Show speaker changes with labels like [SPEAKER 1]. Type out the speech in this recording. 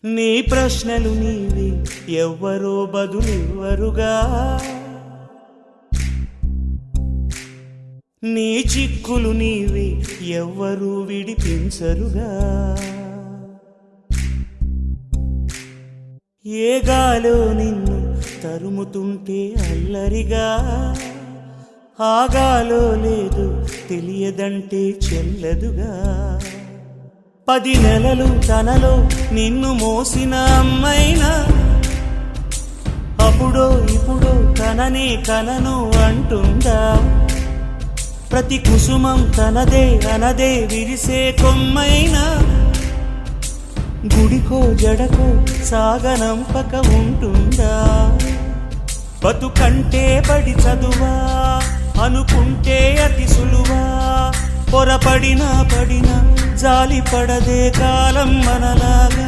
[SPEAKER 1] నీ ప్రశ్నలు నీవి ఎవ్వరో బదులివ్వరుగా, నీ చిక్కులు నీవి ఎవ్వరూ విడిపించరుగా. ఏ గాలో నిన్ను తరుముతుంటే అల్లరిగా, ఆగాలో లేదు తెలియదంటే చెల్లదుగా. 10 నెలలు తనలో నిన్ను మోసిన అమ్మైనా అప్పుడో ఇప్పుడో తననే కనను అంటుందా. ప్రతి కుసుమం తనదే అనదే విరిసే కొమ్మైనా గుడికో జడకో సాగనంపక ఉంటుందా. బతుకంటే పడి చదువా అనుకుంటే అతి సులువా, పొరపడినా పడినా జాలి పడదే కాలం మనలాగా.